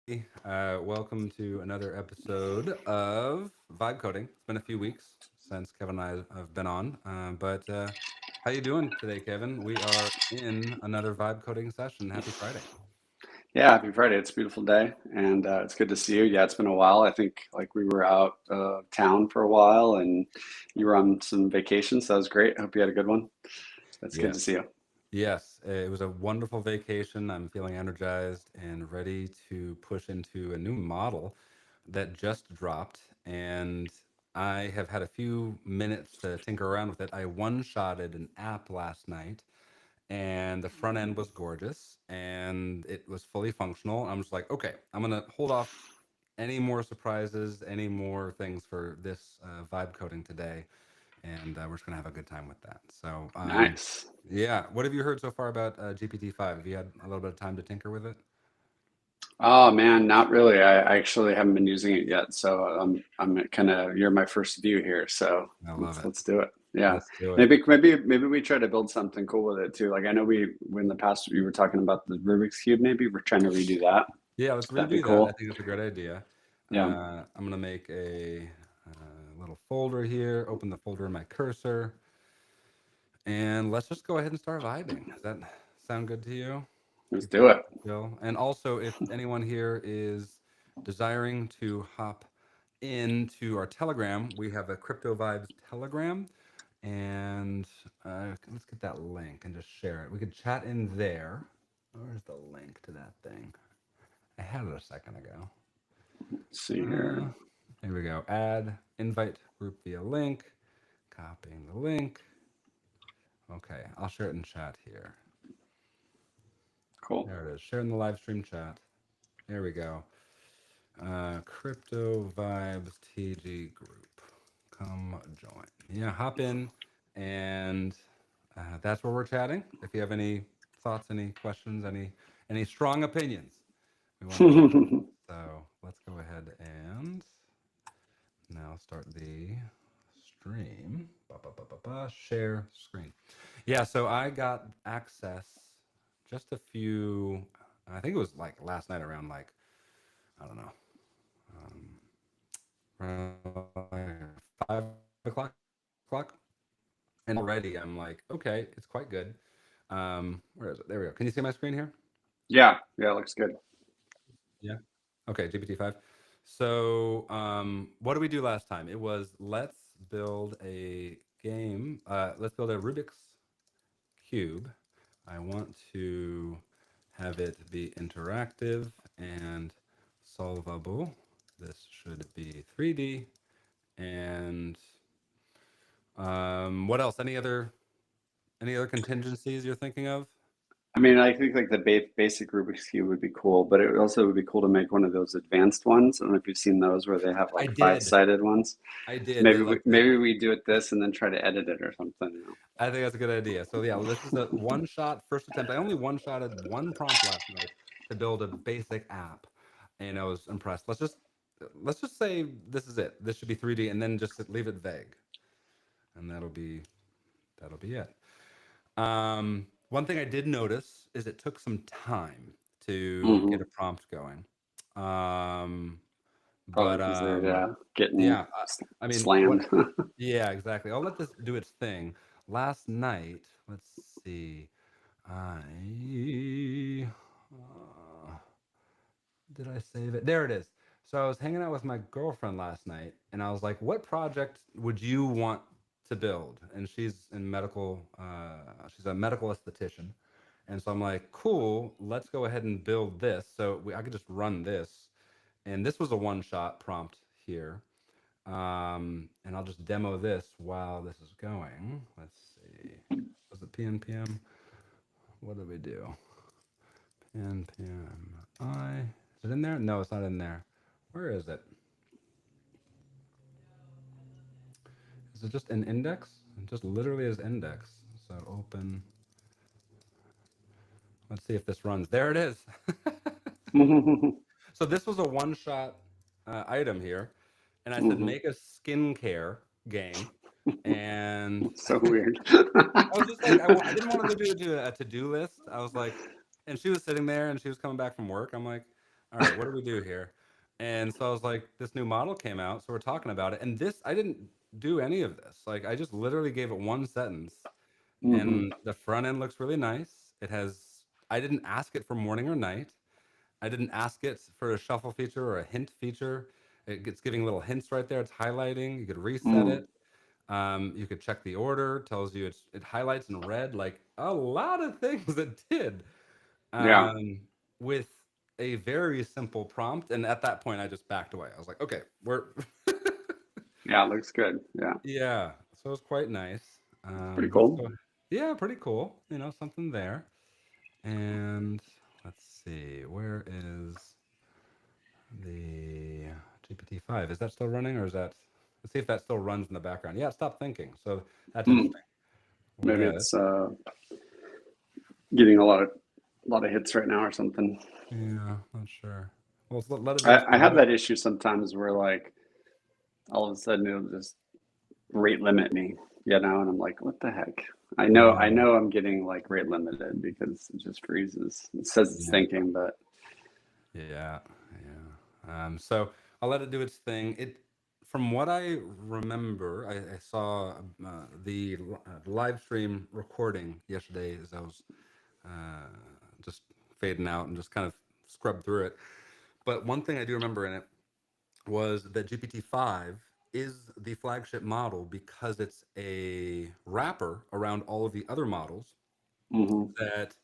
Welcome to another episode of Vibe Coding. It's been a few weeks since Kevin and I have been on, but how you doing today, Kevin? We are in another Vibe Coding session. Happy Friday. Yeah, happy Friday. It's a beautiful day, and it's good to see you. Yeah, it's been a while. I think like we were out of town for a while, and you were on some vacation, so that was great. I hope you had a good one. It's good to see Yes. you. Yes, it was a wonderful vacation. I'm feeling energized and ready to push into a new model that just dropped. And I have had a few minutes to tinker around with it. I one-shotted an app last night and the front end was gorgeous and it was fully functional. I'm just like, okay, I'm gonna hold off any more surprises, any more things for this vibe coding today, and we're just gonna have a good time with that. Nice. Yeah. What have you heard so far about GPT-5? Have you had a little bit of time to tinker with it? Oh man, not really. I actually haven't been using it yet, so I'm kind of you're my first view here. So I love let's it. let's do it. Yeah, Let's do it. maybe we try to build something cool with it too. Like I know we in the past we were talking about the Rubik's cube. Maybe we're trying to redo that. Yeah, let's That'd be redo that. I cool. think it's a great idea. Yeah. I'm gonna make a little folder here. Open the folder in my cursor. And let's just go ahead and start vibing. Does that sound good to you? Let's You do feel it. chill? And also, if anyone here is desiring to hop into our Telegram, we have a Crypto Vibes Telegram. And let's get that link and just share it. We could chat in there. Where's the link to that thing? I had it a second ago. Let's see Uh, here. Here we go. Add invite group via link. Copying the link. Okay, I'll share it in chat here. Cool. There it is. Share in the live stream chat. There we go. Crypto Vibes TG group. Come join. Yeah, hop in, and that's where we're chatting. If you have any thoughts, any questions, any strong opinions, we want to hear. So let's go ahead and now start the stream. Share screen. Yeah, so I got access just a few. I think it was like last night around like I don't know, around like 5 o'clock, and already I'm like, okay, it's quite good. Where is it? There we go. Can you see my screen here? Yeah, yeah, looks good. Yeah. Okay, GPT-5. So, what did we do last time? It was let's build a game. Let's build a Rubik's cube. I want to have it be interactive and solvable. This should be 3D. And what else? Any other contingencies you're thinking of? I mean, I think like the basic Rubik's Cube would be cool, but it also would be cool to make one of those advanced ones. I don't know if you've seen those where they have I like did. five-sided ones. I did. Maybe They we like the maybe we do it this and then try to edit it or something, I think that's a good idea. So yeah, this is a one shot first attempt. I only one shotted one prompt last night to build a basic app, and I was impressed. Let's just say this is it. This should be 3D, and then just leave it vague, and that'll be it. One thing I did notice is it took some time to hmm get a prompt going. Um, Probably but because they're getting yeah, I mean, what? slammed. Yeah, exactly. I'll let this do its thing. Last night, let's see. I did I save it? There it is. So I was hanging out with my girlfriend last night, and I was like, "What project would you want to build?" And she's in medical. She's a medical esthetician, and so I'm like, "Cool, let's go ahead and build this." So I could just run this, and this was a one-shot prompt here. And I'll just demo this while this is going. Let's see. Was it PNPM? What did we do? PNPMI. Is it in there? No, it's not in there. Where is it? Is it just an index? It just literally is index. So open. Let's see if this runs. There it is. So this was a one-shot item here, and I said hmm make a skincare game, and So weird. I was just like, I didn't want to do a to-do list. I was like, and she was sitting there and she was coming back from work. I'm like, all right, what do we do here? And so I was like, this new model came out, so we're talking about it. And this, I didn't do any of this. Like, I just literally gave it one sentence, Hmm. and the front end looks really nice. It has, I didn't ask it for morning or night. I didn't ask it for a shuffle feature or a hint feature. It's giving little hints right there. It's highlighting. You could reset Mm. it. You could check the order. Tells you it highlights in red. Like a lot of things it did Yeah. um, with a very simple prompt. And at that point, I just backed away. I was like, okay, we're Yeah, it looks good. Yeah. yeah. So it was quite nice. It's pretty Let's cool. go. Yeah, pretty cool. You know, something there. And let's see, where is the GPT-5? Is that still running, or is that? Let's see if that still runs in the background. Yeah, stop thinking. So that's Mm. interesting. Maybe With it's getting a lot of hits right now or something. yeah, not sure. Well, let it do its I thing. have that issue sometimes where like all of a sudden it'll just rate limit me, and I'm like, what the heck? I Yeah, know I'm getting like rate limited because it just freezes. It says it's yeah, thinking, but yeah, yeah. So I'll let it do its thing. From what I remember, I saw the live stream recording yesterday as I was uh, just fading out and just kind of scrubbed through it. But one thing I do remember in it was that GPT-5 is the flagship model because it's a wrapper around all of the other models mm-hmm, that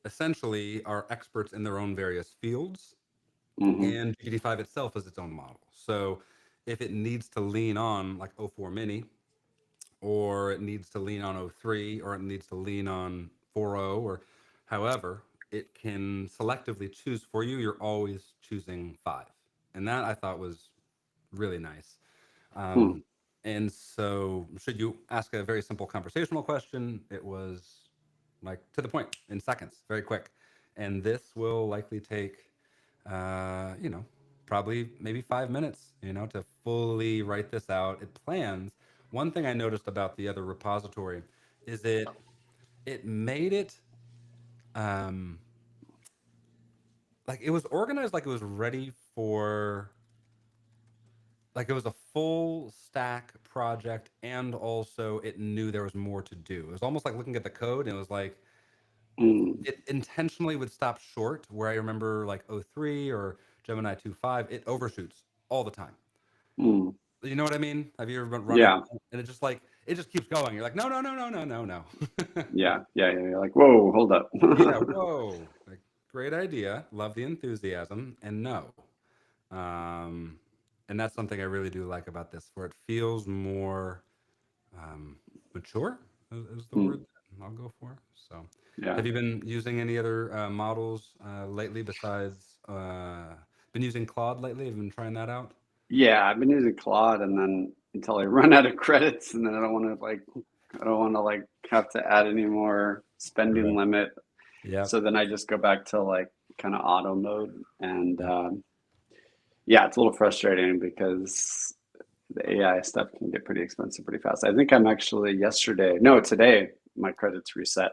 essentially are experts in their own various fields. mm-hmm, And GPT-5 itself is its own model. So if it needs to lean on like O4 Mini, or it needs to lean on O3, or it needs to lean on 4.0, or however, it can selectively choose for you. You're always choosing 5. And that I thought was really nice. hmm, Um, and so, should you ask a very simple conversational question, it was like to the point in seconds, very quick. And this will likely take, you know, probably maybe 5 minutes, you know, to fully write this out. It plans. One thing I noticed about the other repository is it made it um, like it was organized like it was ready for like it was a full stack project, and also it knew there was more to do. It was almost like looking at the code and it was like mm, it intentionally would stop short, where I remember like O3 or Gemini 2.5, it overshoots all the time. mm. You know what I mean? Have you ever run it? Yeah, And it just keeps going. You're like, no, no, no, no, no, no, no. yeah. You're like, whoa, hold up. Yeah, whoa. Like, great idea. Love the enthusiasm. And no. Um, and that's something I really do like about this, where it feels more um, mature is the Hmm. word that I'll go for. So, Yeah. have you been using any other models lately besides been using Claude lately? Have you been trying that out? Yeah, I've been using Claude and then until I run out of credits and then I don't want to have to add any more spending Right. limit. Yep. So then I just go back to like kind of auto mode and Yep. yeah, it's a little frustrating because the AI stuff can get pretty expensive pretty fast. I think I'm actually today my credits reset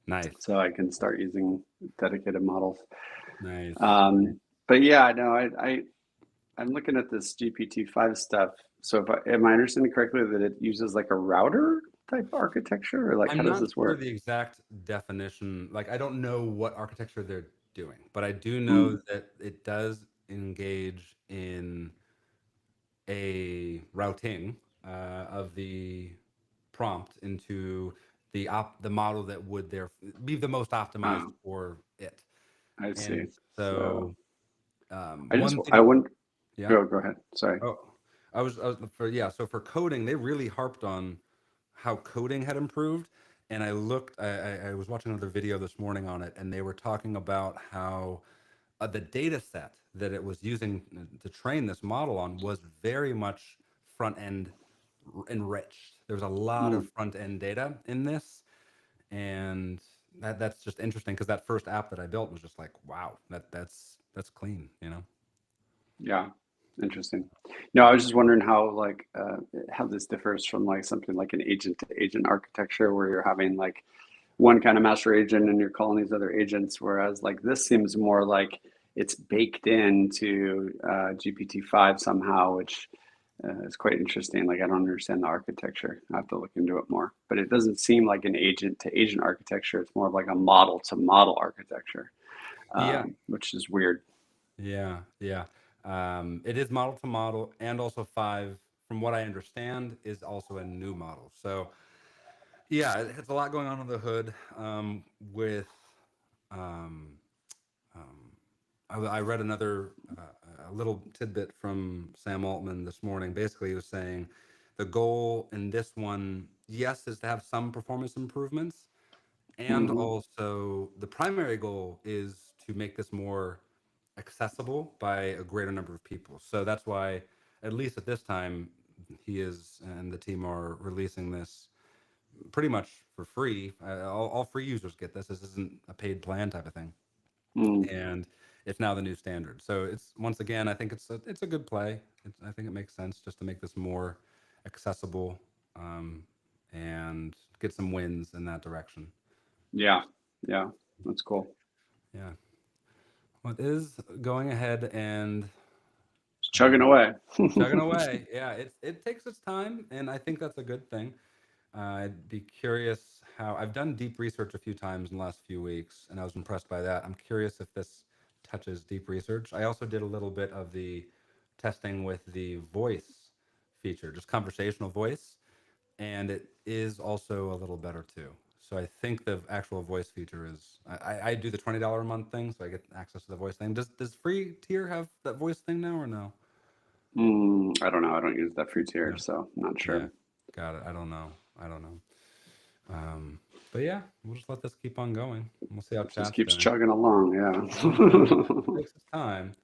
Nice. so I can start using dedicated models. Nice. Um, but yeah, I know I'm looking at this GPT-5 stuff. So am I understanding correctly that it uses like a router type architecture, or like how I'm does not this sure work? the exact definition. Like, I don't know what architecture they're doing, but I do know Mm, that it does engage in a routing of the prompt into the model that would there be the most optimized oh, for it. I see. And So so I just one I thing, wouldn't yeah. go ahead. Sorry. Oh, I was for yeah. So for coding, they really harped on how coding had improved. And I was watching another video this morning on it, and they were talking about how the data set that it was using to train this model on was very much front end enriched. There was a lot of Mm, front end data in this, and that's just interesting because that first app that I built was just like, wow, that's clean, you know? yeah, interesting. No, I was just wondering how this differs from like something like an agent to agent architecture where you're having like one kind of master agent and you're calling these other agents, whereas like this seems more like it's baked into GPT-5 somehow, which is quite interesting. Like I don't understand the architecture. I have to look into it more. But it doesn't seem like an agent to agent architecture. It's more of like a model to model architecture, Yeah, which is weird. yeah, yeah. It is model to model, and also five, from what I understand, is also a new model. So yeah, it's a lot going on under the hood with. Um, um, I read another a little tidbit from Sam Altman this morning. Basically, he was saying the goal in this one, yes, is to have some performance improvements, and Hmm. also the primary goal is to make this more accessible by a greater number of people. So that's why, at least at this time, he is and the team are releasing this pretty much for free. All free users get this. This isn't a paid plan type of thing, Mm. and it's now the new standard. So it's once again, I think it's a good play. I think it makes sense just to make this more accessible um, and get some wins in that direction. Yeah, yeah, that's cool. Yeah. Well, it is going ahead and It's chugging uh, away. chugging away. Yeah, it takes its time, and I think that's a good thing. I'd be curious how I've done deep research a few times in the last few weeks, and I was impressed by that. I'm curious if this touches deep research. I also did a little bit of the testing with the voice feature, just conversational voice, and it is also a little better too. So I think the actual voice feature is I do the $20 a month thing, so I get access to the voice thing. Does free tier have that voice thing now or no? I don't know. I don't use that free tier, No. so I'm not Yeah, sure. got it. I don't know. I don't know. Um, but yeah, we'll just let this keep on going. We'll see how It just chat's keeps doing. chugging along. Yeah, Yeah. takes its time.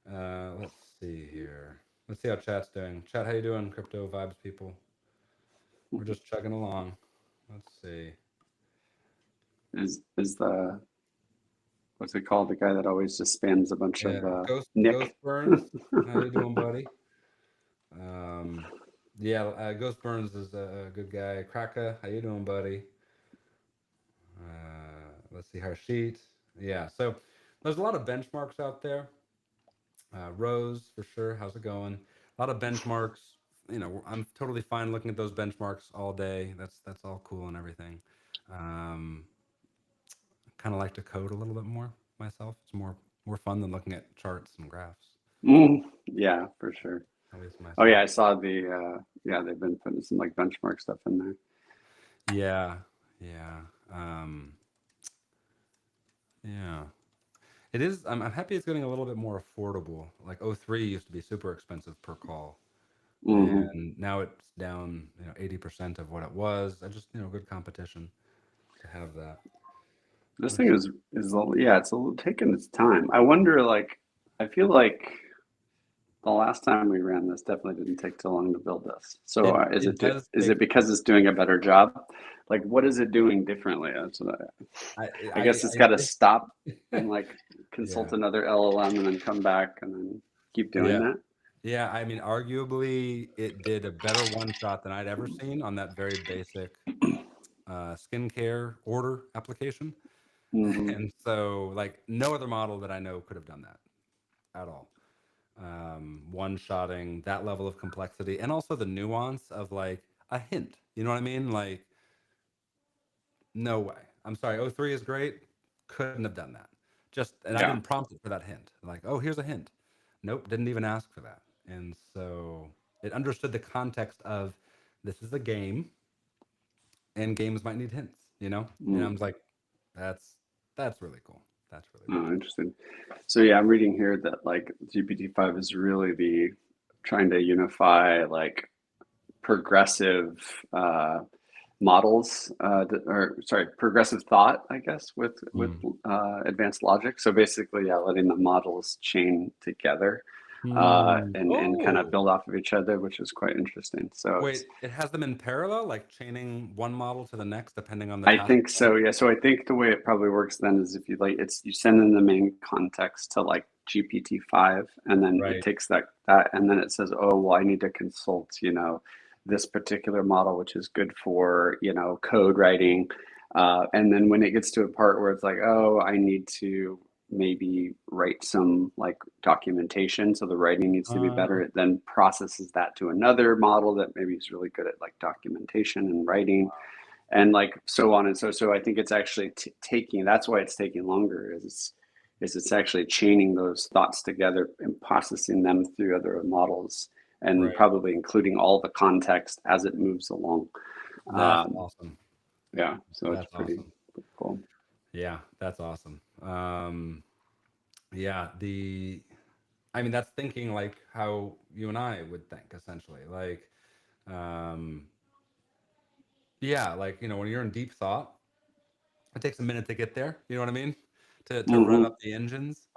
Let's see here. Let's see how chat's doing. Chat, how you doing, crypto vibes people? We're just chugging along. Let's see. Is the what's it called? The guy that always just spams a bunch Yeah, of Ghost Nick. Burns. How you doing, buddy? Um, yeah, Ghost Burns is a good guy. Kraka, how you doing, buddy? Let's see, Harshit. Yeah, so there's a lot of benchmarks out there. Rose, for sure. How's it going? A lot of benchmarks. I'm totally fine looking at those benchmarks all day. That's all cool and everything. Um, kind of like to code a little bit more myself. It's more fun than looking at charts and graphs, Yeah, for sure. at least Oh yeah, myself. I saw the yeah, they've been putting some like benchmark stuff in there. Yeah, yeah, um, yeah. It is. I'm happy it's getting a little bit more affordable. Like O3 used to be super expensive per call, Hmm. and now it's down 80% of what it was. I just good competition to have that. This Let's thing is yeah, it's a little taking its time. I wonder like I feel like the last time we ran this definitely didn't take too long to build this. So it does is take. it because it's doing a better job? Like what is it doing differently? That's what I I I guess it's I got to think. stop and like consult Yeah, another LLM and then come back and then keep doing yeah, that. yeah. I mean, arguably, it did a better one shot than I'd ever seen on that very basic skincare order application. Hmm. And so, like, no other model that I know could have done that at all. One-shotting that level of complexity, and also the nuance of like a hint. You know what I mean? Like, no way. I'm sorry. O3 is great. Couldn't have done that. Just, and I Yeah. didn't prompt it for that hint. Like, oh, here's a hint. Nope, didn't even ask for that. And so it understood the context of this is a game, and games might need hints. And Mm. I'm like, that's that's really cool. That's really really Oh, cool. interesting. So yeah, I'm reading here that like GPT-5 is really the trying to unify like progressive models, or sorry, progressive thought, I guess, with Mm. advanced logic. So basically, yeah, letting the models chain together and kind of Oh, build off of each other, which is quite interesting. So it's wait, it has them in parallel, like chaining one model to the next, depending on the I task. think so, yeah. So I think the way it probably works then is if you like it's you send in the main context to like GPT-5 and then it Right. takes that and then it says, oh well I need to consult, this particular model which is good for, code writing. And then when it gets to a part where it's like, oh, I need to maybe write some like documentation, so the writing needs to be Uh, better. It then processes that to another model that maybe is really good at like documentation and writing, and like so on and so I think it's actually taking, that's why it's taking longer, is it's actually chaining those thoughts together and processing them through other models, and right. probably including all the context as it moves along. That's um, awesome. yeah, so it's That's pretty awesome. cool. Yeah, that's awesome. Yeah, I mean, that's thinking like how you and I would think, essentially. Like, um, yeah, like, when you're in deep thought, it takes a minute to get there. You know what I mean? To rev Hmm. up the engines.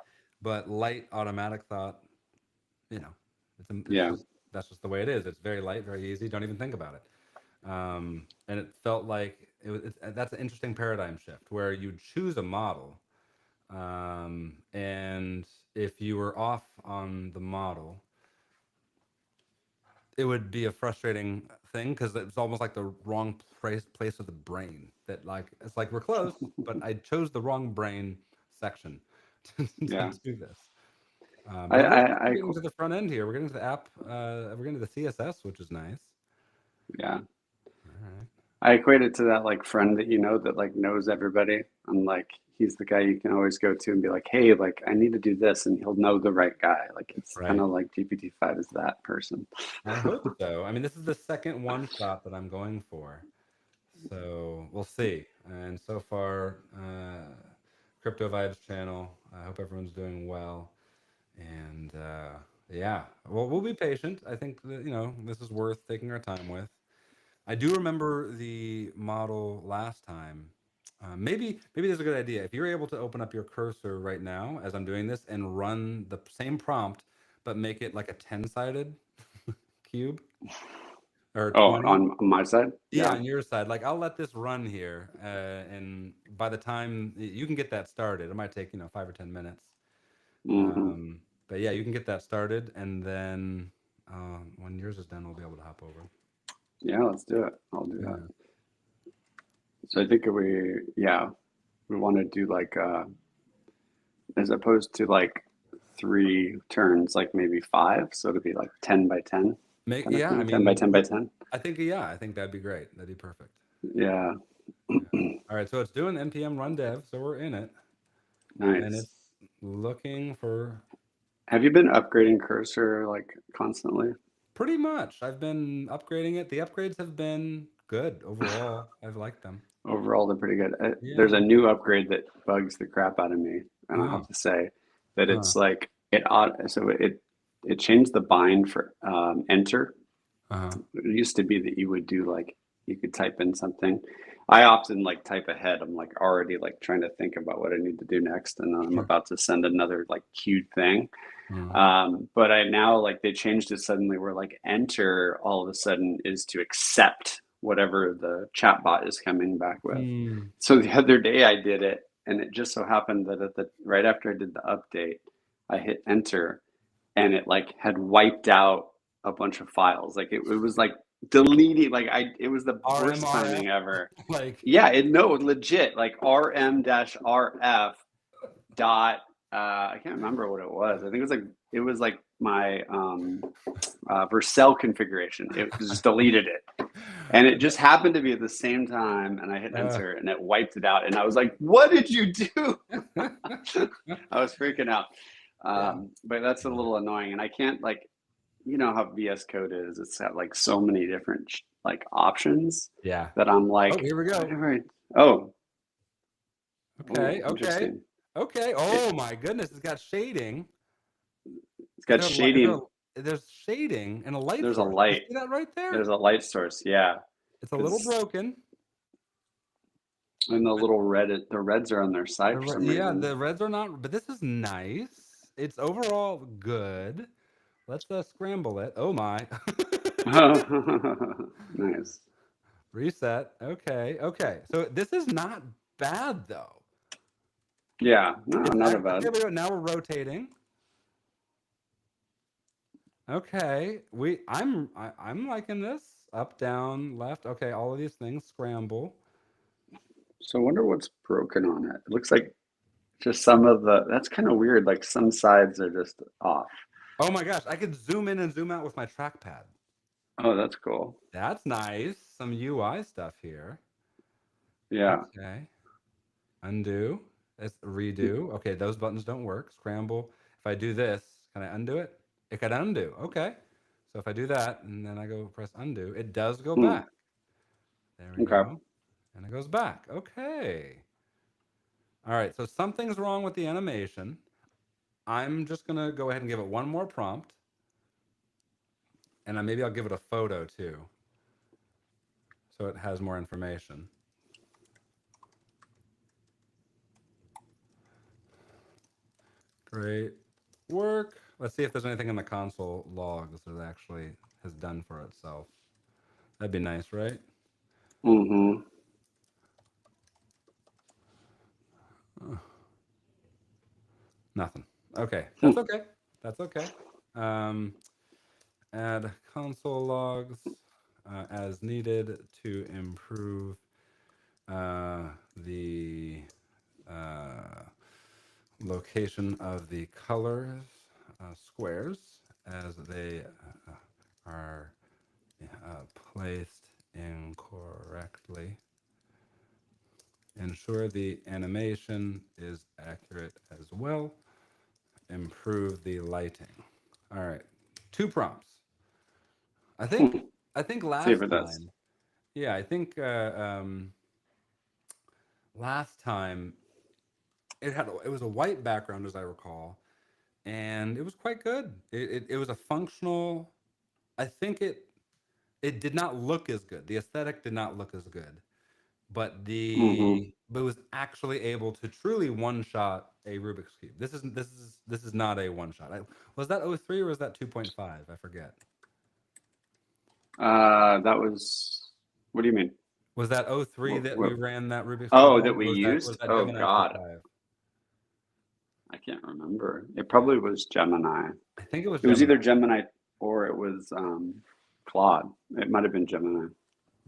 But light automatic thought, you know, it's Yeah. just that's just the way it is. It's very light, very easy. Don't even think about it. And it felt like that's an interesting paradigm shift where you choose a model, and if you were off on the model, it would be a frustrating thing because it's almost like the wrong place of the brain. That, like, it's like we're close, but I chose the wrong brain section to Yeah. do this. I, But it looks like I, we're I, getting to the front end here. We're getting to the app. We're getting to the CSS, which is nice. yeah. All right. I equate it to that like friend that you know that like knows everybody. And like he's the guy you can always go to and be like, hey, like I need to do this, and he'll know the right guy. Like it's kind Right. of like GPT-5 is that person. I hope so. I mean, this is the second one shot that I'm going for, so we'll see. And so far, Crypto Vibes channel. I hope everyone's doing well. And yeah, well, we'll be patient. I think that, this is worth taking our time with. I do remember the model last time. Maybe there's a good idea. If you're able to open up your cursor right now as I'm doing this and run the same prompt, but make it like a 10-sided cube or Oh, 20. on my side? Yeah, Yeah. on your side. Like, I'll let this run here, and by the time you can get that started, it might take 5 or 10 minutes. Hmm. But yeah, you can get that started, and then when yours is done, we'll be able to hop over. Yeah, let's do it. I'll do that. Yeah. So I think we want to do like as opposed to like 3 turns, like maybe five. So it'll be like 10 by 10 kind of Yeah, I thing. 10 by mean, 10 by 10. I think that'd be great. That'd be perfect. Yeah. Yeah. All right, so it's doing npm run dev, so we're in it, and Nice. it's looking for Have you been upgrading Cursor like constantly? pretty much. I've been upgrading it. The upgrades have been good overall. I've liked them. Overall, they're pretty good. There's a Yeah. new upgrade that bugs the crap out of me, and I Uh, have to say that uh, it's like it changed the bind for enter. uh, It used to be that you would do like you could type in something. I often like type ahead. I'm like already like trying to think about what I need to do next, and then I'm sure. about to send another like queued thing. Uh, But I now like they changed it suddenly where like enter all of a sudden is to accept whatever the chatbot is coming back with. mm, So the other day I did it, and it just so happened that at the right after I did the update, I hit enter, and it like had wiped out a bunch of files. Like it was like deleting. Like it was the worst RMRF, timing ever. like, Yeah, no, legit like rm-rf dot I can't remember what it was. I think it was like my Vercel configuration. It just deleted it. And it just happened to be at the same time, and I hit uh, enter and it wiped it out. And I was like, what did you do? I was freaking out. yeah, But that's a little annoying. And I can't like, you know how VS Code is. It's got like so many different like options yeah. that I'm Oh, like, here we go. whatever. Oh, oh, Okay, okay, interesting. okay. It, Oh my goodness, it's got shading. it's got shading. There's shading and a light There's a source. You light. see that right there? There's a light source. Yeah. It's a little Because broken. and the little the reds are on their side for some Yeah, reason. the reds are not, but this is nice. It's overall good. Let's scramble it. Oh my. Nice. Reset. Okay, okay. So this is not bad though. Yeah, no, It's not a okay. bad. Now we're rotating. Okay, I'm liking this. Up, down, left. Okay, all of these things scramble. So I wonder what's broken on it. It looks like Just some of that's kind of weird. Like some sides are just off. Oh my gosh, I could zoom in and zoom out with my trackpad. Oh, that's cool. That's nice. Some UI stuff here. Yeah. Okay. Undo. It's redo. Okay, those buttons don't work. Scramble. If I do this, can I undo it? It can undo. Okay. So if I do that and then I go press undo, it does go Hmm. back. There we Okay. go. And it goes back. Okay. All right. So something's wrong with the animation. I'm just going to go ahead and give it one more prompt. And maybe I'll give it a photo too. So it has more information. Great work. Let's see if there's anything in the console logs that it actually has done for itself. That'd be nice, right? Mm-hmm. Nothing. Okay, that's okay. That's okay. Um, add console logs as needed to improve the location of the colors squares as they are placed incorrectly. Ensure the animation is accurate as well. Improve the lighting. All right, 2 prompts. I think I think See if last it does. time, yeah, I think last time it was a white background as I recall, and it was quite good. It was a functional. I think it did not look as good. The aesthetic did not look as good, but Mm-hmm. it was actually able to truly one shot a Rubik's cube. This is not a one shot. Was that 03 or was that 2.5? I forget. That was. What do you mean? Was that 03 What, that we what, ran that Rubik's cube oh, that on, we or was used? that Oh Gemini God, 2.5? I can't remember. It probably was Gemini. I think it was It was Gemini. either Gemini or it was Claude. It might have been Gemini.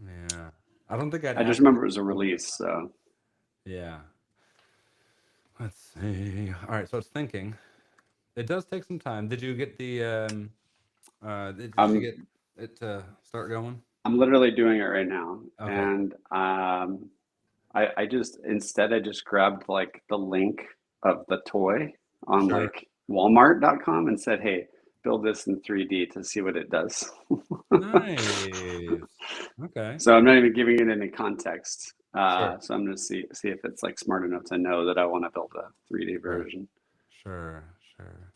Yeah, I don't think I'd I just actually. remember it was a release. So Yeah. Let's see. All right, so it's thinking. It does take some time. Did you get the did you I'm get it to start going? I'm literally doing it right now, Okay, and I just instead I just grabbed like the link of the toy on sure. like Walmart.com and said, "Hey, build this in 3D to see what it does." Nice. Okay, So I'm not even giving it any context. sure. So I'm gonna see if it's like smart enough to know that I want to build a 3D Sure. version. Sure. Sure.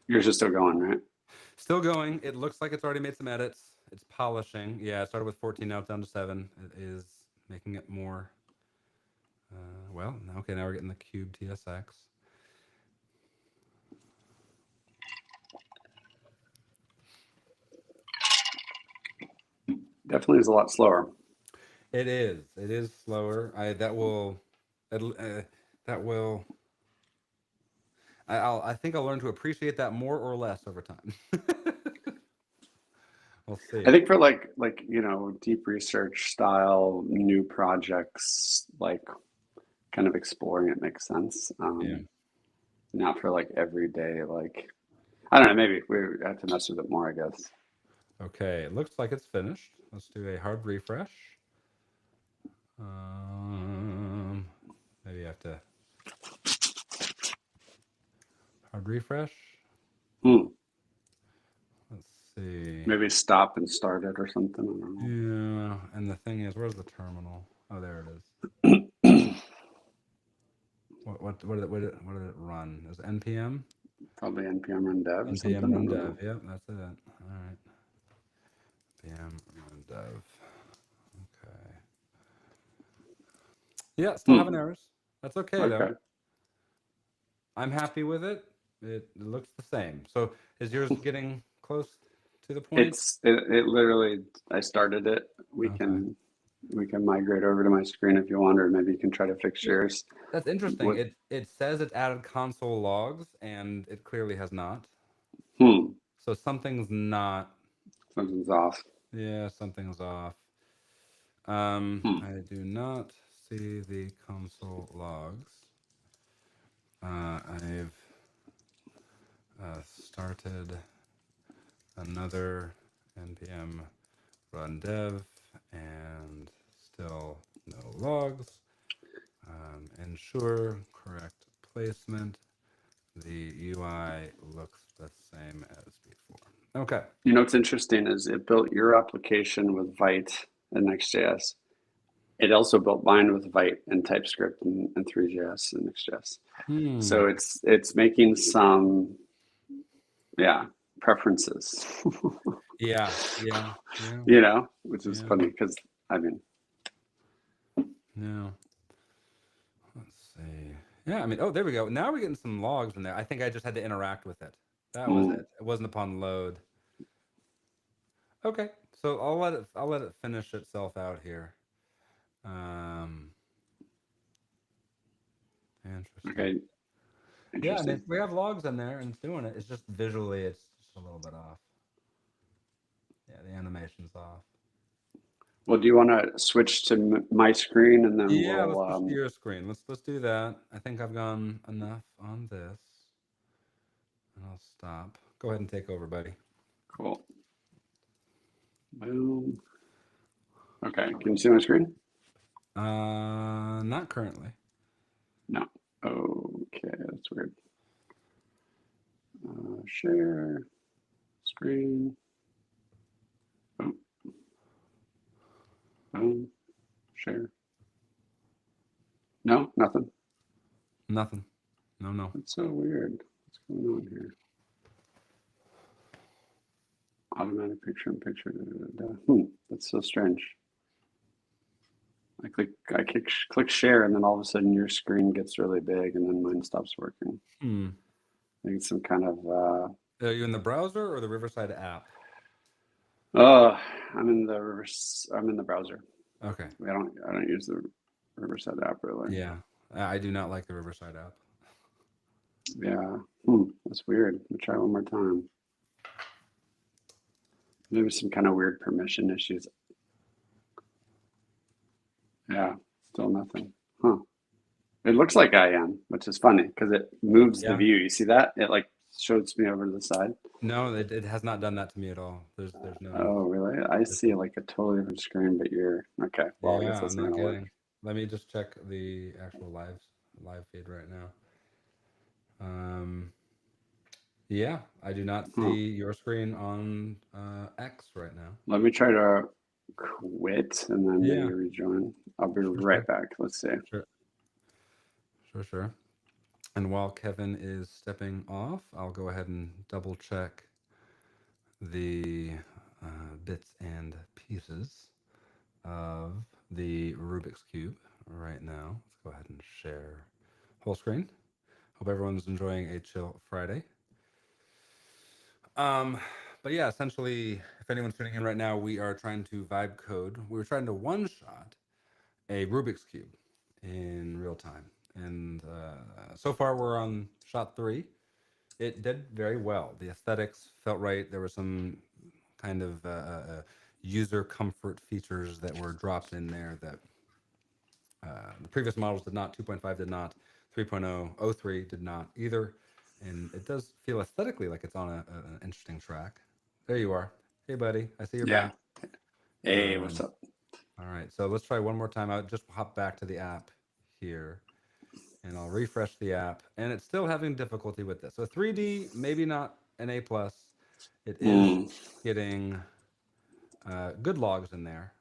Yours is still going, right? Still going. It looks like it's already made some edits. It's polishing. Yeah, it started with 14, now it's down to 7. It is making it more. Well, okay, now we're getting the Cube TSX. Definitely is a lot slower. It is. It is slower. That will. I think I'll learn to appreciate that more or less over time. We'll I see. think for deep research style new projects, like kind of exploring it makes sense. Yeah. Not for like everyday, like I don't know, maybe we have to mess with it more, I guess. Okay. It looks like it's finished. Let's do a hard refresh. Maybe I have to hard refresh. Hmm. Let's see. Maybe stop and start it or something. I don't Yeah. And the thing is, where's the terminal? Oh, there it is. know. What did it run? Is it npm? Probably npm run dev or npm something. I run don't know. dev. Yep, that's it. All right. npm run dev. Okay. Yeah, still having Hmm. errors. That's okay though. Okay. I'm happy with it. It looks the same. So is yours getting close to the point? It literally I started it. We Okay. can we can migrate over to my screen if you want, or maybe you can try to fix Yeah. yours. That's interesting. What It says it added console logs and it clearly has not. hmm. So something's not, Something's off. yeah, something's off. Hmm. I do not see the console logs. I've started another npm run dev and still no logs. Ensure correct placement. The UI looks the same as before. Okay. You know what's interesting is it built your application with Vite and Next.js. It also built mine with Vite and TypeScript and 3JS and Next.js. So it's making some preferences. Yeah. You know, which is funny because I mean, yeah. Let's see. Yeah, I mean, oh, there we go. Now we're getting some logs in there. I think I just had to interact with it. That was it. It wasn't upon load. Okay, so I'll let it finish itself out here. Interesting. Okay. Yeah, and we have logs in there, and it's doing it. It's just visually, it's just a little bit off. Yeah, the animation's off. Well, do you want to switch to my screen and then Yeah, we'll let's switch to your screen. Let's do that. I think I've gone enough on this, and I'll stop. Go ahead and take over, buddy. Cool. Boom. Okay, can you see my screen? Not currently. No. Okay, that's weird. Share screen. Boom. Boom. Share. No, nothing. Nothing. No. That's so weird. What's going on here? Automatic picture in picture. That's so strange. I click share, and then all of a sudden your screen gets really big, and then mine stops working. I think it's some kind of. Are you in the browser or the Riverside app? I'm in the browser. Okay. I don't use the Riverside app really. Yeah, I do not like the Riverside app. Yeah, that's weird. Let me try one more time. Maybe some kind of weird permission issues. Yeah, still nothing. Huh. It looks like I am, which is funny because it moves the view. You see that? It like shows me over to the side. No, it has not done that to me at all. There's no. Oh, really? I see like a totally different screen, but you're okay. Well, I guess that's I'm not gonna work. kidding. Let me just check the actual live feed right now. Yeah, I do not see your screen on X right now. Let me try to quit and then maybe rejoin. I'll be right back. Let's see. Sure. And while Kevin is stepping off, I'll go ahead and double check the bits and pieces of the Rubik's Cube right now. Let's go ahead and share whole screen. Hope everyone's enjoying a chill Friday. But yeah, essentially, if anyone's tuning in right now, we are trying to vibe code. We're trying to one-shot a Rubik's Cube in real time. And so far, we're on shot 3. It did very well. The aesthetics felt right. There were some kind of user comfort features that were dropped in there that the previous models did not. 2.5 did not. 3.0, 03 did not either. And it does feel aesthetically like it's on an interesting track. There you are. Hey, buddy. I see you're back. Hey, what's up? All right. So let's try one more time. I'll just hop back to the app here. And I'll refresh the app. And it's still having difficulty with this. So 3D, maybe not an A+. It is getting good logs in there.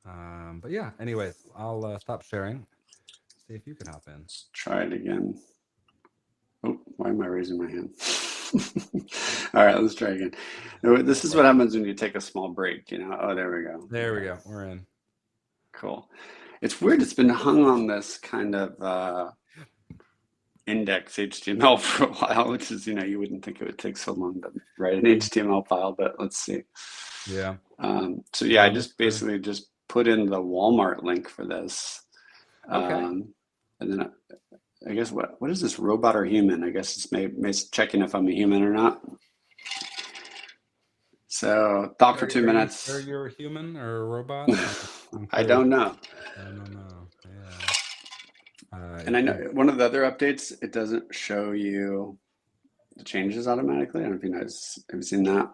But yeah, anyways, I'll stop sharing. See if you can hop in. Let's try it again. Oh, why am I raising my hand? All right, let's try again. This is what happens when you take a small break, you know. Oh, there we go. There we go. We're in. Cool. It's weird. It's been hung on this kind of index HTML for a while, which is, you know, you wouldn't think it would take so long to write an HTML file, but let's see. Yeah. So yeah, I just basically just put in the Walmart link for this. Okay. And then I guess what is this, robot or human? I guess it's maybe checking if I'm a human or not. So thought for 2 minutes. Are you a human or a robot? I don't know. I don't know. Yeah. And I know one of the other updates, it doesn't show you the changes automatically. I don't know if you noticed, have you seen that?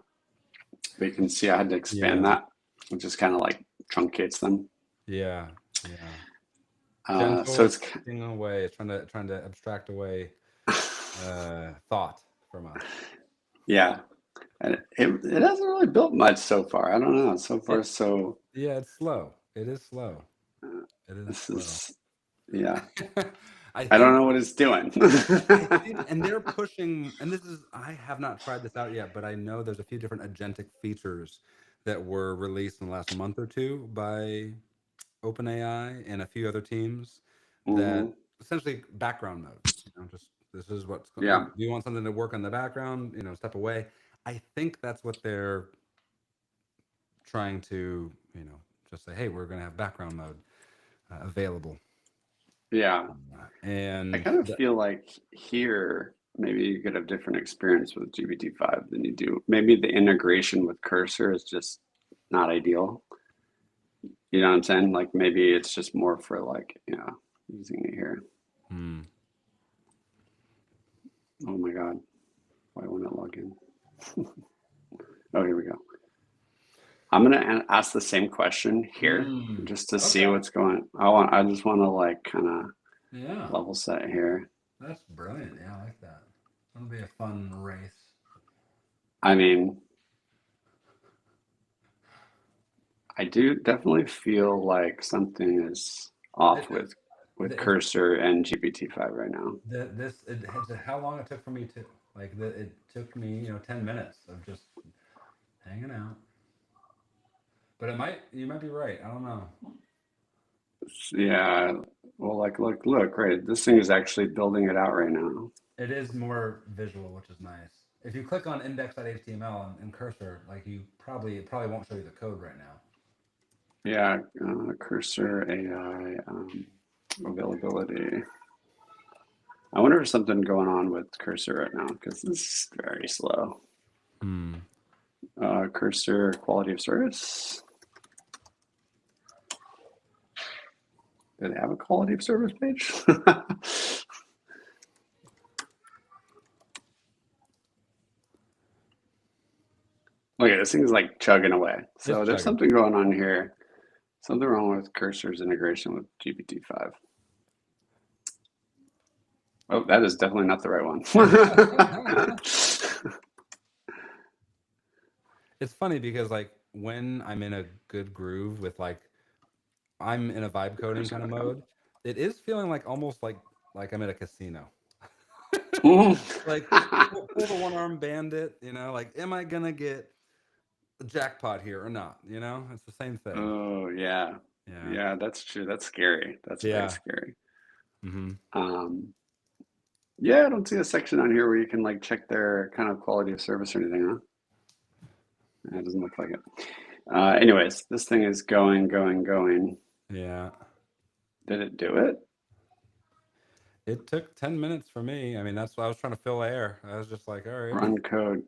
But you can see I had to expand yeah, that, which just kind of like truncates them. yeah, yeah. So Gentle it's taking away, trying to abstract away thought from us. yeah, and it hasn't really built much so far. I don't know. So far, so Yeah, it's slow. It is slow. It is this slow. is yeah. I I don't think know what it's doing. and they're pushing, and this is, I have not tried this out yet, but I know there's a few different agentic features that were released in the last month or two by OpenAI and a few other teams that Hmm. essentially background mode. Just this is what's Yeah, do you want something to work on the background? Step away. I think that's what they're trying to, just say, hey, we're going to have background mode available. yeah. I And kind of feel like here maybe you could have different experience with GPT-5 than you do. Maybe the integration with Cursor is just not ideal. You know what I'm saying? Like maybe it's just more for like, using it here. hmm, Oh my God. Why won't it log in? Oh, here we go. I'm gonna ask the same question here just to see okay. what's going on. I just want to like kind of Yeah, level set here. that's brilliant. Yeah, I like that. That'll be a fun race. I mean, I do definitely feel like something is It, off with it, Cursor and GPT-5 right now. how long it took for me to it took me 10 minutes of just hanging out, but you might be right. I don't know. Yeah, well, like look, right. This thing is actually building it out right now. It is more visual, which is nice. If you click on index.html and cursor, like it probably won't show you the code right now. Yeah, Cursor AI availability. I wonder if there's something going on with Cursor right now because this is very slow. Hmm. Cursor quality of service. Do they have a quality of service page? Look at this thing's like chugging away. Just So there's checking. something going on here. Something wrong with Cursor's integration with GPT-5. Oh, that is definitely not the right one. It's funny because like when I'm in a good groove with I'm in a vibe coding kind of mode, it is feeling like almost like I'm at a casino. Like pull the one arm bandit, like am I gonna get the jackpot here or not? It's the same thing. Oh yeah, Yeah. yeah, that's true. That's scary. That's very Yeah. scary. Hmm. Um, yeah, I don't see a section on here where you can like check their kind of quality of service or anything, huh? It doesn't look like it. Anyways, this thing is going, going, going. Yeah. Did it do it? It took 10 minutes for me. I mean, that's why I was trying to fill air. I was just like, all right. Run code.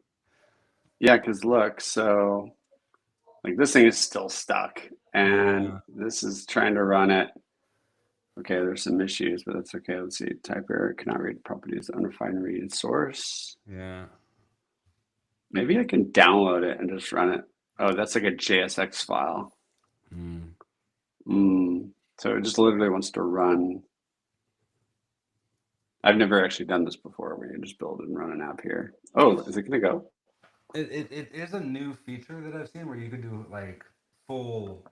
Yeah, because look, so like this thing is still stuck, and Yeah. this is trying to run it. Okay, there's some issues, but that's okay. Let's see. Type error cannot read properties undefined read source. Yeah. Maybe I can download it and just run it. Oh, that's like a JSX file. Mm. So it just literally wants to run. I've never actually done this before where you just build and run an app here. Oh, is it going to go? It is a new feature that I've seen where you can do like full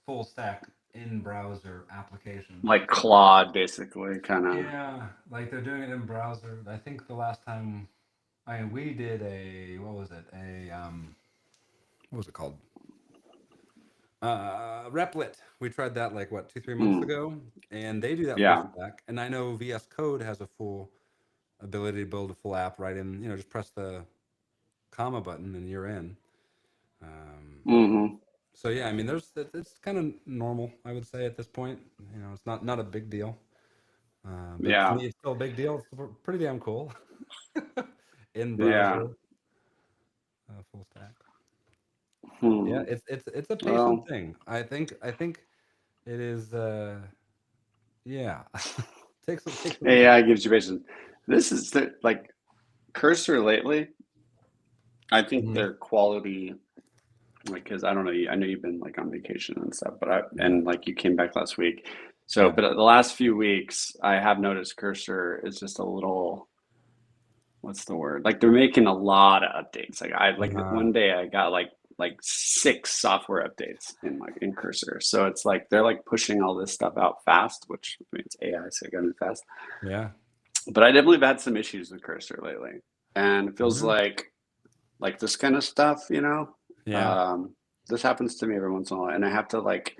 full stack in browser applications. Like Claude, basically, kind of. Yeah, like they're doing it in browser. I think the last time we did a what was it? What was it called? Replit. We tried that like what 2 3 months Mm, ago, and they do that full yeah. stack. And I know VS Code has a full ability to build a full app right in. Just press the comma button and you're in. Um, Hmm. so yeah, I mean, it's kind of normal, I would say at this point. It's not a big deal, but to Yeah. me, it's still a big deal. It's pretty damn cool. In Yeah. browser, full stack. Yeah, Hmm. it's a patient Well, thing. I think it is. Yeah. Takes some time. AI gives you patience. This is like Cursor lately. I think Mhm. their quality, like, because I don't know, I know you've been like on vacation and stuff, but Yeah. and like you came back last week. So, Yeah. but the last few weeks, I have noticed Cursor is just a little, what's the word? Like they're making a lot of updates. Like Uh, one day I got like six software updates in Cursor. So it's like they're like pushing all this stuff out fast, which I mean it's AI, so it got to move fast. yeah. But I definitely have had some issues with Cursor lately, and it feels Mhm. like this kind of stuff, you know. Yeah. Um, this happens to me every once in a while, and I have to like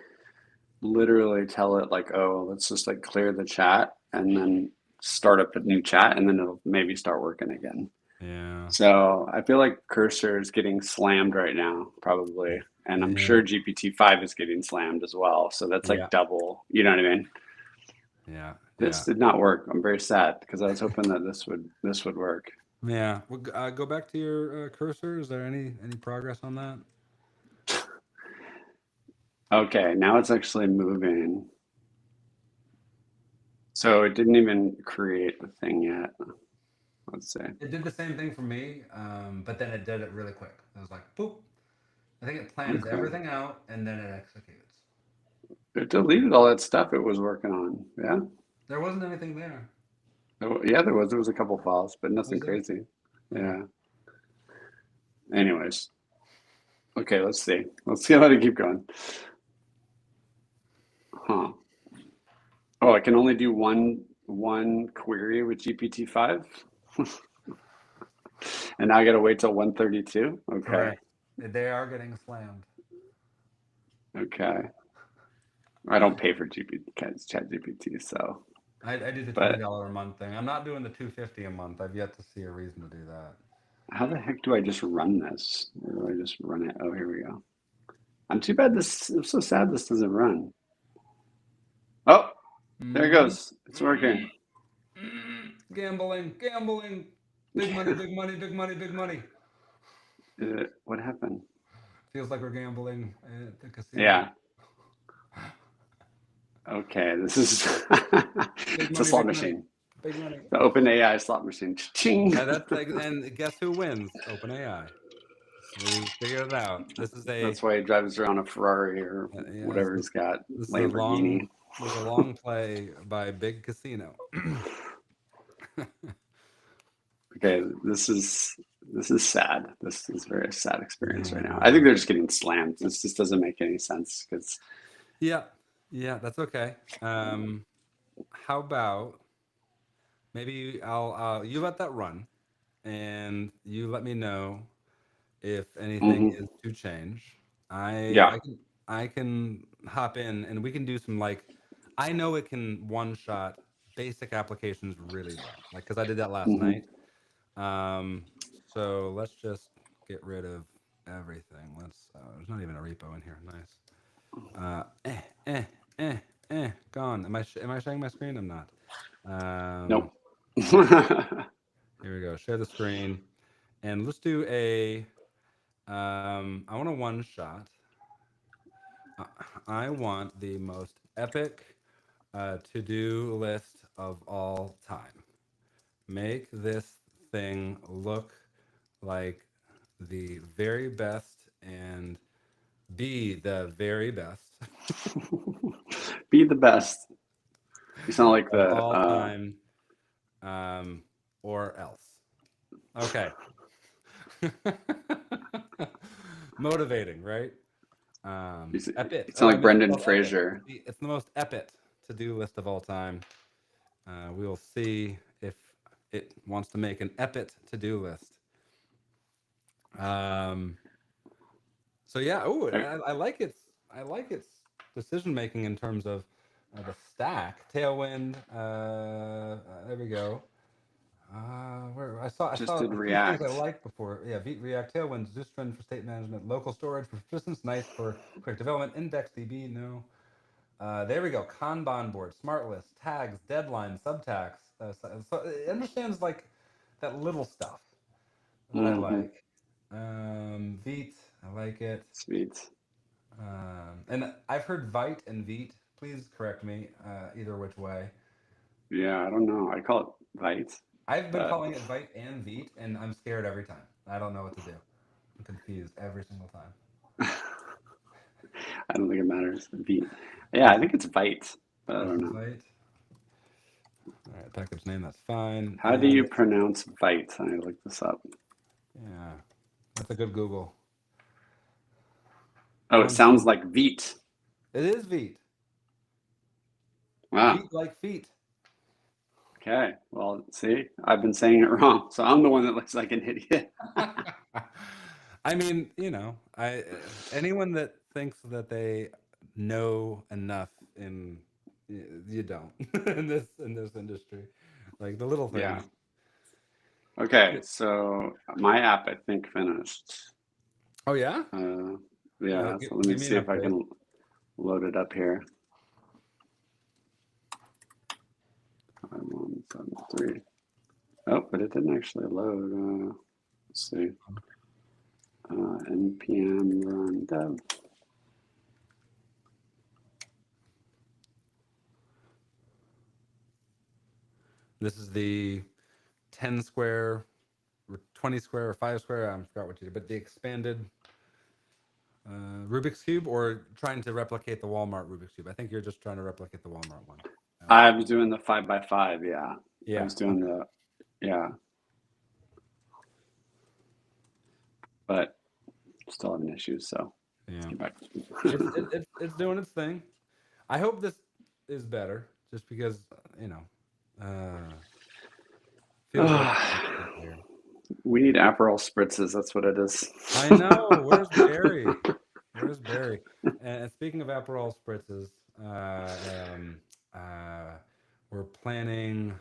literally tell it like, oh, let's just like clear the chat and then start up a new chat, and then it'll maybe start working again. Yeah. So I feel like Cursor is getting slammed right now, probably. And I'm Yeah. sure GPT-5 is getting slammed as well. So that's like Yeah. double, you know what I mean? Yeah. This Yeah. did not work. I'm very sad because I was hoping that this would work. Yeah. Well, go back to your cursor. Is there any progress on that? Okay, now it's actually moving. So it didn't even create the thing yet. Let's see. It did the same thing for me, but then it did it really quick. It was like, boop. I think it plans Okay. everything out and then it executes. It deleted all that stuff it was working on. Yeah. There wasn't anything there, Yeah, there was a couple files, but nothing was there? crazy. Yeah. Yeah. Anyways. Okay, let's see. Let's see how to keep going. Huh. Oh, I can only do one query with GPT-5, and now I gotta wait till 132. Okay. Correct. They are getting slammed. Okay. I don't pay for Chat GPT, so I do the but $20 a month thing. I'm not doing the 250 a month. I've yet to see a reason to do that. how the heck do I just run this? Or do I just run it? Oh, here we go. I'm too bad this I'm so sad this doesn't run. Oh, there it Mm, goes. It's working. gambling, gambling, big money, big money, big money, big money. What happened? Feels like we're gambling at the casino. Yeah. Okay, this is Big it's a money, slot big money, machine. big money. The open AI slot machine. Ching. And that's like, and guess who wins? OpenAI. We figured it out. This is a That's why he drives around a Ferrari or yeah. whatever he's got, This is a long. Lamborghini. This is a long play by Big Casino. Okay, this is sad. This is a very sad experience right now. I Yeah. think they're just getting slammed. This just doesn't make any sense because Yeah. Yeah. That's okay. How about maybe you let that run, and you let me know if anything mhm. is to change. I Yeah. I can I can hop in and we can do some like I know it can one shot basic applications really well. Like because I did that last Hmm. night. Um, so let's just get rid of everything. There's not even a repo in here. Nice. Uh, eh, eh, gone. Am I sharing my screen? I'm not. Nope. Okay. Here we go. Share the screen, and let's do a. I want a one shot. I, I want the most epic to do list of all time. Make this thing look like the very best and be the very best Be the best. You sound like of the all time, um, or else. Okay. Motivating, right? you Epic. sound Oh, I like Brendan misspelled epic. Fraser. It's the most epic to-do list of all time. We will see if it wants to make an epic to-do list. Um, so yeah. Oh, I like its decision making in terms of the stack. Tailwind. There we go. Where I Just saw did a few things I React. liked before. Yeah, Beat React Tailwind, Zeus Trend for state management, local storage for persistence, nice for quick development, index DB, no. There we go. Kanban board, smart list, tags, deadline, subtags. So it understands like that little stuff that I Hmm. like. Vite, I like it. Sweet. And I've heard Vite and Vite Please correct me either which way. Yeah, I don't know. I call it Vite, I've been but calling it Vite and Veet, and I'm scared every time. I don't know what to do. I'm confused every single time. I don't think it matters. Vite. Yeah, I It's think it's Vite, but I Is don't it know. Vite? All right, package name, that's fine. How do And you pronounce Vite? I looked this up. yeah, that's a good Google. Oh, it Um, sounds like Vite. it is Veet. Wow. Veet like feet. Okay. Well, see, I've been saying it wrong, so I'm the one that looks like an idiot. I mean, I anyone that thinks that they know enough in you don't in this industry, like the little Yeah. things. Okay. So my app, I think, finished. Oh yeah, Uh, yeah. So let me give me an see if I update. can load it up here. 5173. Oh, but it didn't actually load. Let's see. npm run dev. This is the 10 square, or 20 square, or 5 square. I forgot what you did, but the expanded Rubik's Cube, or trying to replicate the Walmart Rubik's Cube. I think you're just trying to replicate the Walmart one. I was doing the 5x5. Yeah. I Yeah. was doing Okay. the, yeah, but still having issues. So let's Yeah. get back. It's doing its thing. I hope this is better, just because uh, feels like here. We need Aperol spritzes. That's what it is. I know. Where's Barry? Where's Barry? And speaking of Aperol spritzes, uh, we're planning.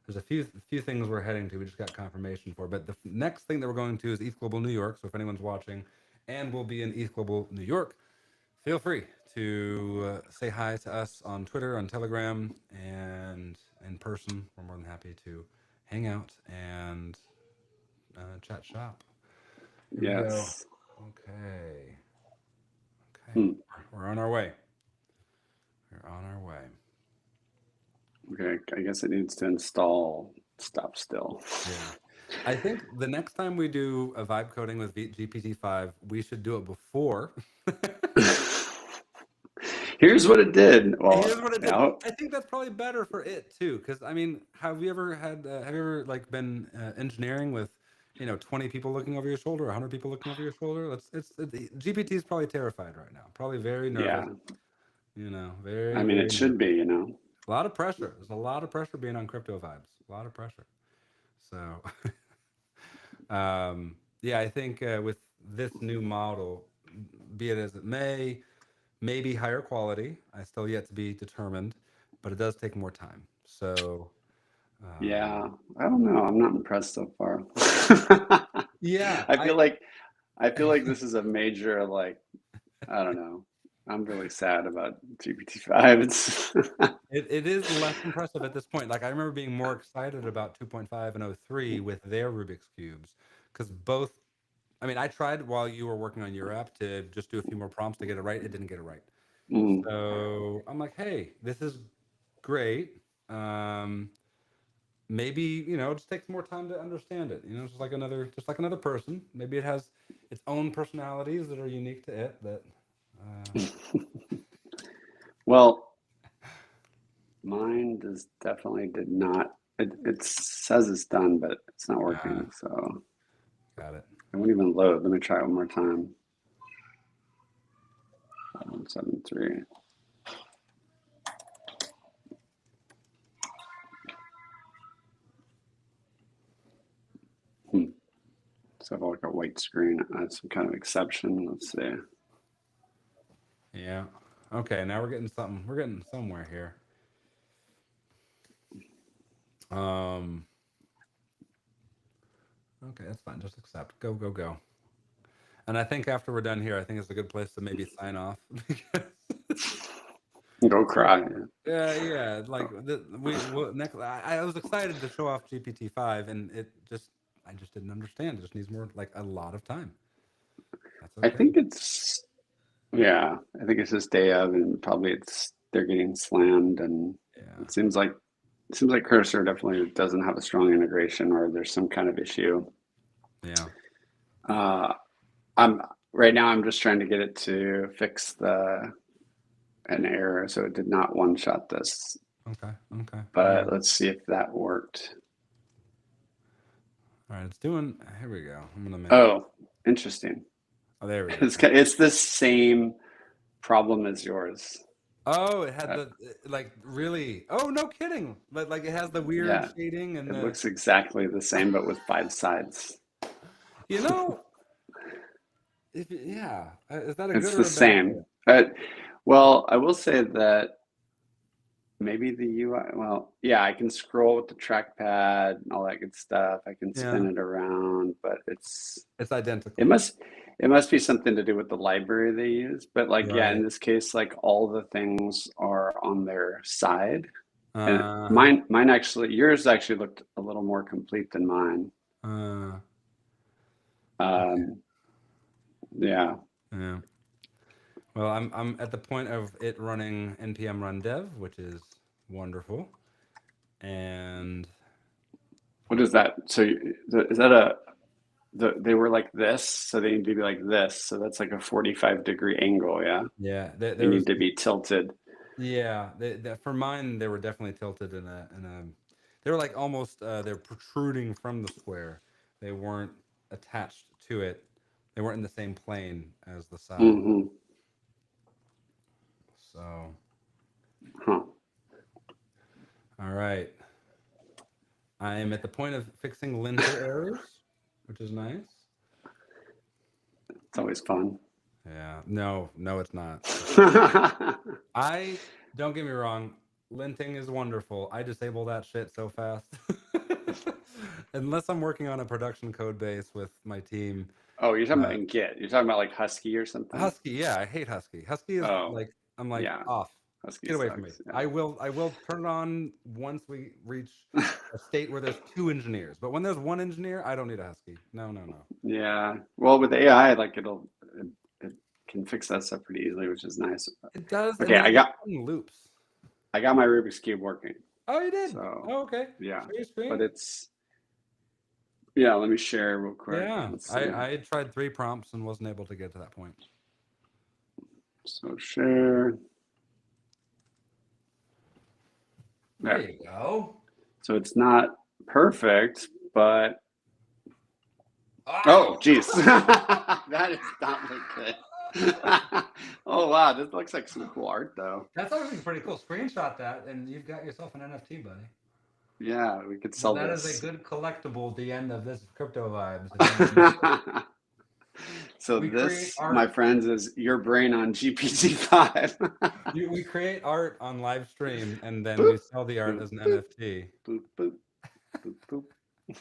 There's a few things we're heading to. We just got confirmation for, but the next thing that we're going to is East Global New York. So if anyone's watching, and we'll be in East Global New York, feel free to say hi to us on Twitter, on Telegram, and in person. We're more than happy to hang out and chat shop. Here we go. Yes. Okay. Okay. Hmm. We're on our way. We're on our way. Okay. I guess it needs to install stuff still. Yeah. I think the next time we do a vibe coding with GPT-5, we should do it before. Here's what it did. Well, Here's what it did. yeah, I think that's probably better for it too, because I mean, have you ever like been engineering with, 20 people looking over your shoulder, 100 people looking over your shoulder? GPT is probably terrified right now, probably very nervous. yeah. Very I mean, it very should nervous. be. A lot of pressure. There's a lot of pressure being on crypto vibes. A lot of pressure. So, yeah, I think with this new model, be it as it may, maybe higher quality. I still yet to be determined, but it does take more time. So, Yeah. um, I don't know. I'm not impressed so far. yeah, I feel like I feel like this is a major I don't know. I'm really sad about GPT-5. It's it is less impressive at this point. Like I remember being more excited about 2.5 and '03 with their Rubik's cubes because both. I mean, I tried while you were working on your app to just do a few more prompts to get it right. It didn't get it right. mm, So I'm like, hey, this is great. Maybe it just takes more time to understand it. Just like another person. Maybe it has its own personalities that are unique to it. That well, mine definitely did not. It says it's done, but it's not uh, working. So got it. it won't even load. Let me try it one more time. 173. Hmm. So I have like a white screen. That's some kind of exception. Let's see. Yeah. Okay. Now we're getting something. We're getting somewhere here. Um. Okay, that's fine. Just accept. Go. Go. Go. And I think after we're done here, I think it's a good place to maybe sign off. Go cry. Yeah, yeah. Like next. I was excited to show off GPT-5, and I just didn't understand. It just needs more, like a lot of time. That's I okay. think it's, yeah, I think it's just day of, and probably it's they're getting slammed, and Yeah. it seems like Cursor definitely doesn't have a strong integration, or there's some kind of issue. Yeah. Uh, I'm right now. I'm just trying to get it to fix an error, so it did not one-shot this. Okay. Okay. But let's see if that worked. All right. It's doing. Here we go. I'm gonna make. Oh, interesting. Oh, there we go. It's the same problem as yours. Oh, it had the like really. Oh, no kidding. But like it has the weird Yeah, shading and it the. looks exactly the same, but with 5 sides. You know, yeah. Is that a It's good the or a bad same. thing? Well, I will say that maybe the UI, well, yeah, I can scroll with the trackpad and all that good stuff. I can Yeah. spin it around, but It's it identical. must it must be something to do with the library they use. But like, yeah, in Right. this case, like all the things are on their side. And Uh-huh. mine actually, yours actually looked a little more complete than mine. Uh. Okay. Um, yeah. Yeah. Well, I'm at the point of it running npm run dev, which is wonderful, and What is that? So is that they were like this, so they need to be like this. So that's like a 45-degree angle, yeah? yeah, They there need was to be tilted. yeah. For mine, they were definitely tilted in a. They were like almost they're protruding from the square. They weren't attached to it. They weren't in the same plane as the side. Mm-hmm. So, Huh. all right. I am at the point of fixing linter errors, which is nice. It's always fun. Yeah. No, no, it's not. I don't get me wrong, linting is wonderful. I disable that shit so fast. Unless I'm working on a production code base with my team. Oh, you're talking about Uh, in Git. You're talking about like Husky or something? Husky, yeah, I hate Husky. Husky is Oh, like I'm like yeah. off. Husky Get away from me. sucks. I will turn it on once we reach Yeah. a state where there's two engineers. But when there's one engineer, I don't need a Husky. No, no, no. Yeah. Well, with AI, like it can fix that stuff pretty easily, which is nice. It does, and Okay, then I it gets got in loops. I got my Rubik's Cube working. Oh, you did? So Oh, okay. yeah. Share your But screen. it's yeah, let me share real quick. Yeah, Let's see. I tried 3 prompts and wasn't able to get to that point. So share. There There. you go. So it's not perfect, but Ah! oh geez. That does not look good. Oh wow, this looks like some cool art though. That's actually pretty cool. Screenshot that, and you've got yourself an NFT, buddy. Yeah, we could sell That is a this. good collectible. The end of this crypto vibes. If you missed it. So We create this, my art. friends, is your brain on GPT-5. We create art on live stream, and then we Boop, sell the art boop, as an boop, NFT. boop, boop, boop, boop.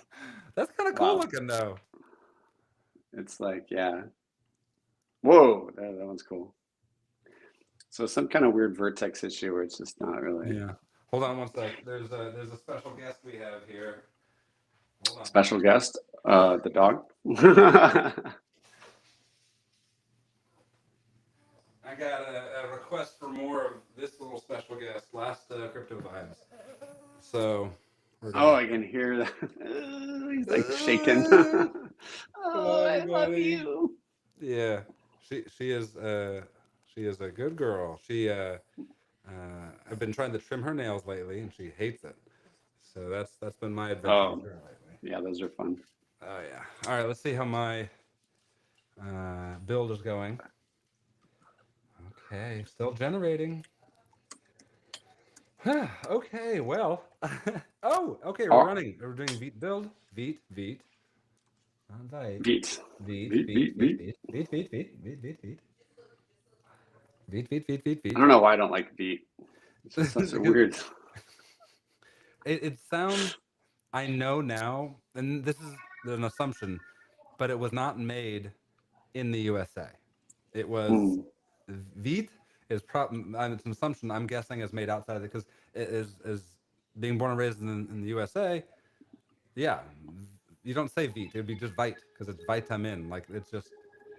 That's kind of cool Wow. looking, though. It's like, yeah. Whoa, that one's cool. So some kind of weird vertex issue where it's just not really. Yeah. Hold on one sec. There's a special guest we have here. Hold on. Special guest, the dog. I got a request for more of this little special guest. Last crypto vibes. So we're Oh, gonna. I can hear that. He's like shaking. Oh, I love Everybody. you. Yeah, she is a good girl. I've been trying to trim her nails lately, and she hates it. So that's been my adventure with Oh, her lately. yeah, those are fun. Oh yeah. All right, let's see how my build is going. Okay, still generating. Okay, well. Oh, okay, we're Oh, running. We're doing Veet build. Veet. Invite. beat, Veet, beat, Veet, beat, Veet, beat. Veet, Veet, Veet, Veet, Veet, Veet, Veet. Veet, Veet, Veet, Veet, I Veet. don't know why I don't like beat. It's just such a Because weird. it sounds, I know now, and this is an assumption, but it was not made in the USA. It was Mm. Veet is it's an assumption. I'm guessing is made outside of it because it is being born and raised in the USA. Yeah, you don't say Veet. It'd be just Vite because it's vitamin. Like it's just,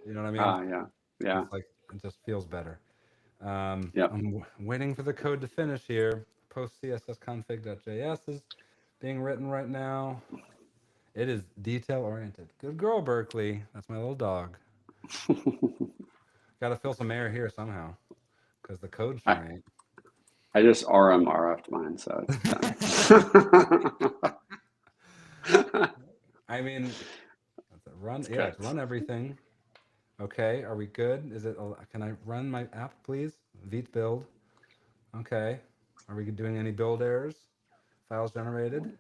you know what I mean? Ah, yeah, yeah. It's like it just feels better. Yep. I'm waiting for the code to finish here. Post cssconfig.js is being written right now. It is detail oriented. Good girl, Berkeley. That's my little dog. Got to fill some air here somehow because the code I, sure ain't. I just RMRF'd mine, so it's done. I mean, let's run. It's Yeah, it's cooked. run everything. Okay, are we good? Is it? Can I run my app, please? Vite build. Okay. Are we doing any build errors? Files generated.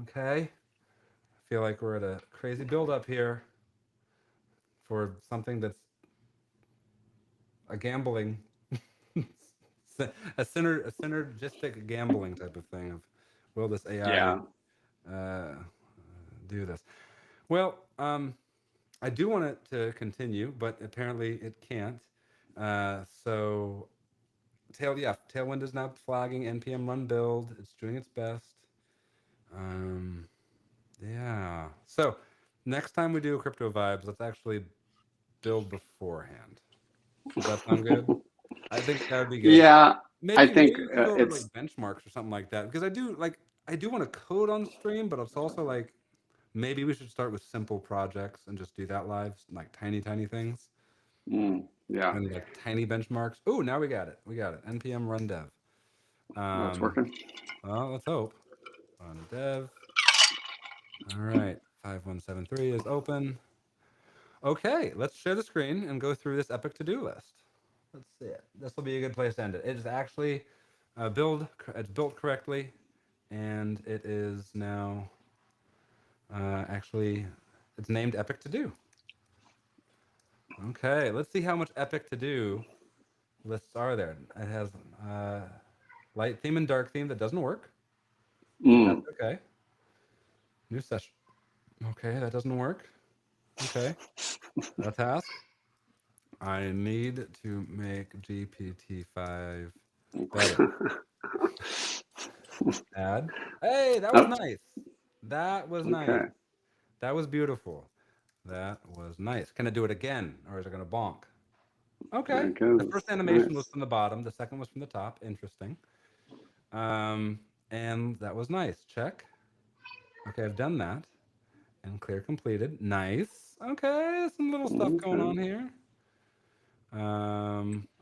Okay. I feel like we're at a crazy build up here for something that's a gambling, a synergistic gambling type of thing. Of will this AI Yeah. uh, do this? Well, I do want it to continue, but apparently it can't. So Tailwind is now flagging npm run build. It's doing its best. Um, yeah. So next time we do crypto vibes, let's actually build beforehand. Does that sound good? I think that would be good. Yeah. I Maybe think we can go over like it's, benchmarks or something like that because I do want to code on stream, but it's also like maybe we should start with simple projects and just do that live, like tiny things yeah. and like tiny benchmarks. Oh, now we got it. We got it. npm run dev. Oh, it's Um, working. well, let's hope. Run dev. All right. 5173 is open. Okay, let's share the screen and go through this epic to-do list. Let's see it. This will be a good place to end it. It is actually it's built correctly, and it is now actually it's named Epic to Do. Okay, let's see how much Epic to Do lists are there. It has light theme and dark theme that doesn't work, but that's Mm. okay. New session. Okay, that doesn't work. Okay, a task. I need to make GPT-5 better. Add. Hey, that was Oh, nice. That was nice. okay. That was beautiful. That was nice. Can I do it again, or is it going to bonk? There Okay. it The goes. first animation was Nice. from the bottom. The second was from the top. Interesting. Um, and that was nice. Check. Okay, I've done that. And clear completed. Nice. Okay, some little stuff going Okay. on here.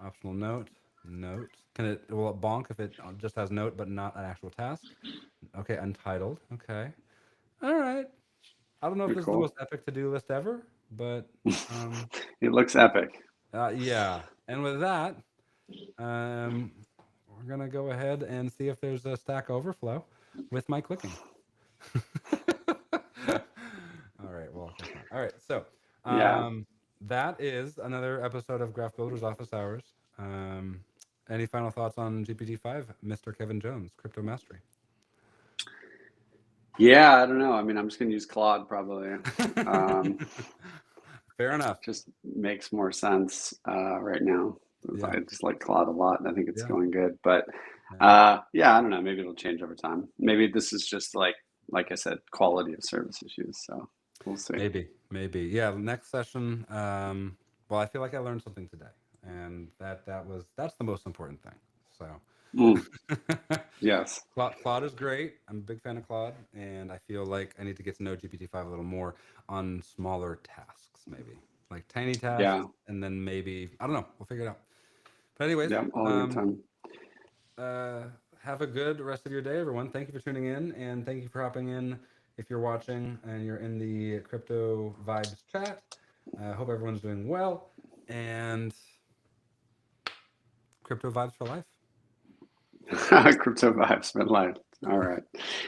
Optional note. Note. Will it bonk if it just has note but not an actual task? Okay, untitled. Okay. All right. I don't know if Pretty this is the cool. most epic to-do list ever, but um, It looks epic. yeah. And with that, um, we're gonna go ahead and see if there's a Stack Overflow with my clicking. All right. Well, I guess not. All right. So Yeah. that is another episode of Graph Builders Office Hours. Um, any final thoughts on GPT-5, Mr. Kevin Jones, Crypto Mastery? Yeah, I don't know. I mean, I'm just gonna use Claude probably. Um, Fair enough. just makes more sense right now. Yeah. I just like Claude a lot, and I think it's Yeah. going good. But Yeah. yeah, I don't know. Maybe it'll change over time. Maybe this is just like I said, quality of service issues. So we'll see. Maybe. Yeah. Next session. Well, I feel like I learned something today, and that's the most important thing. So, Mm, yes. Claude is great. I'm a big fan of Claude, and I feel like I need to get to know GPT-5 a little more on smaller tasks, maybe like tiny tasks, Yeah. and then maybe I don't know. We'll figure it out. But anyways, Yeah. All in good time. uh, have a good rest of your day, everyone. Thank you for tuning in, and thank you for hopping in. If you're watching and you're in the Crypto Vibes chat, I hope everyone's doing well, and Crypto Vibes for life. Crypto vibes, but life. All right.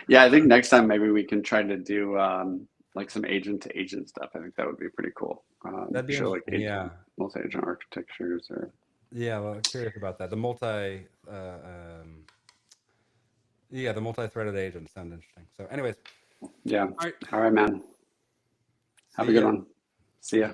Yeah, I think next time maybe we can try to do like some agent to agent stuff. I think that would be pretty cool. That'd be Show like interesting. Yeah, multi-agent architectures or yeah. Well, curious about that. The multi-threaded agents sound interesting. So, anyways, yeah. all right. All right, man. Have a See good ya. one. See ya.